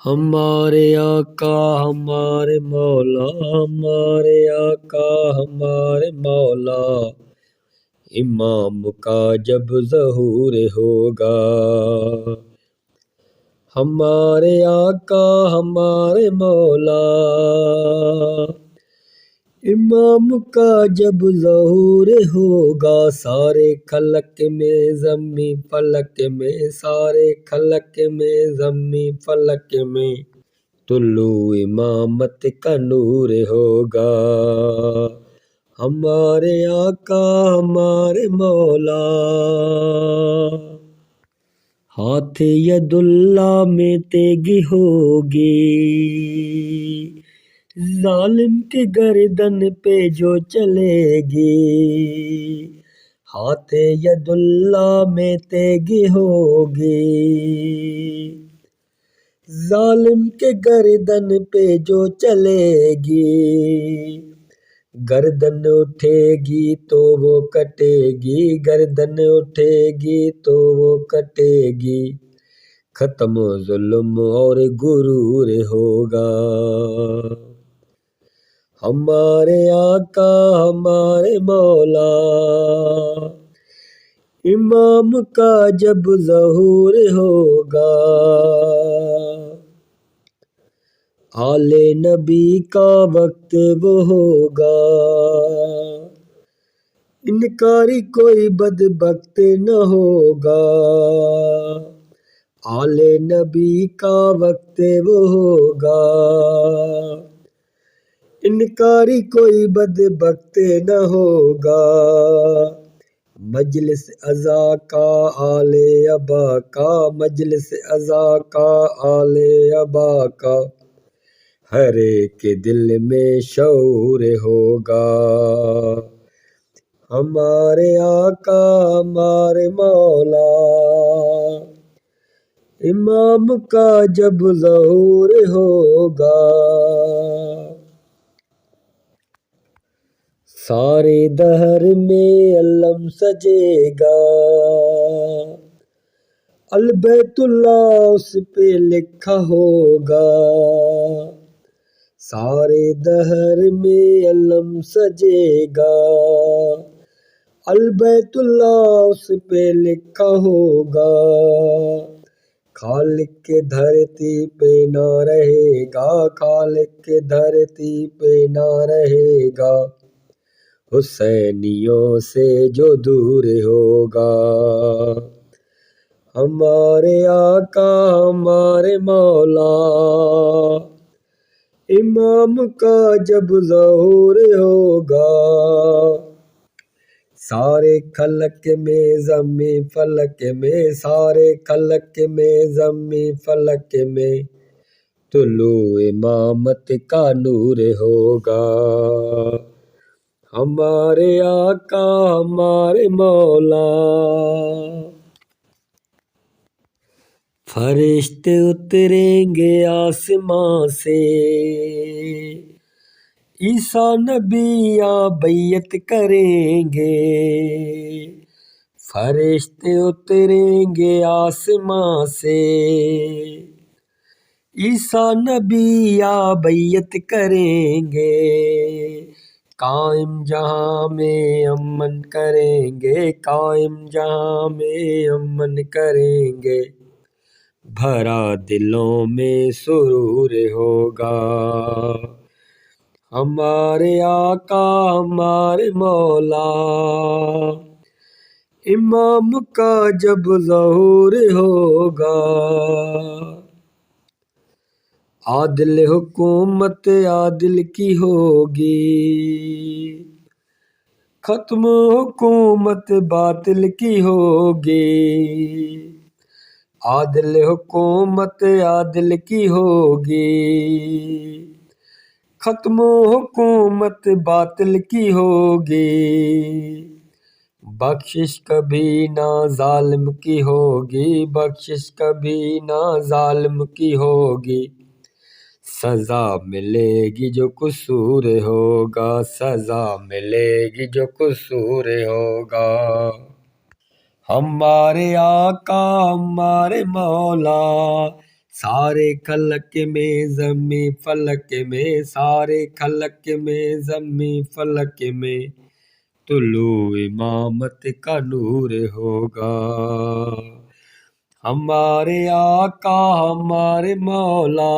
ہمارے آقا ہمارے مولا، ہمارے آقا ہمارے مولا، امام کا جب ظہور ہوگا۔ ہمارے آقا ہمارے مولا، امام کا جب ظہور ہوگا، سارے خلق میں زمین فلک میں، سارے خلق میں زمین فلک میں طلوع امامت کا نور ہوگا۔ ہمارے آقا ہمارے مولا، ہاتھ ید اللہ میں تیغ ہوگی، ظالم کے گردن پہ جو چلے گی، ہاتھ ید اللہ میں تیغ ہوگی، ظالم کے گردن پہ جو چلے گی، گردن اٹھے گی تو وہ کٹے گی، گردن اٹھے گی تو وہ کٹے گی، ختم ظلم اور غرور ہوگا۔ ہمارے آقا ہمارے مولا، امام کا جب ظہور ہوگا، آل نبی کا وقت وہ ہوگا، انکاری کوئی بدبخت نہ ہوگا، آل نبی کا وقت وہ ہوگا، انکاری کوئی بدبخت نہ ہوگا، مجلس ازا کا آل ابا کا، مجلس ازا کا آل ابا کا، ہر ایک دل میں شعور ہوگا۔ ہمارے آقا ہمارے مولا، امام کا جب ظہور ہوگا، سارے دہر میں علم سجے گا، البیت اللہ اس پہ لکھا ہوگا، سارے دہر میں علم سجے گا، البیت اللہ اس پہ لکھا ہوگا، خالق کے دھرتی پہ نہ رہے گا، خالق کے دھرتی پہ نہ رہے گا، حسینیوں سے جو دور ہوگا۔ ہمارے آقا ہمارے مولا، امام کا جب ظہور ہوگا، سارے خلق میں زمین فلک میں، سارے خلق میں زمین فلک میں طلوع امامت کا نور ہوگا۔ ہمارے آقا ہمارے مولا، فرشتے اتریں گے آسمان سے، عیسیٰ نبی یہاں بیعت کریں گے، فرشتے اتریں گے آسمان سے، عیسیٰ نبی یہاں بیعت کریں گے، قائم جہاں میں امن کریں گے، قائم جہاں میں امن کریں گے، بھرا دلوں میں سرور ہوگا۔ ہمارے آقا ہمارے مولا، امام کا جب ظہور ہوگا، عادل حکومت عادل کی ہوگی، ختم حکومت باطل کی ہوگی، عادل حکومت عادل کی ہوگی، ختم حکومت باطل کی ہوگی، بخشش کبھی نہ ظالم کی ہوگی، بخشش کبھی نہ ظالم کی ہوگی، سزا ملے گی جو قصور ہوگا، سزا ملے گی جو قصور ہوگا۔ ہمارے آقا ہمارے مولا، سارے خلق میں زمیں فلک میں، سارے خلق میں زمیں فلک میں، طلوع امامت کا نور ہوگا۔ ہمارے آقا ہمارے مولا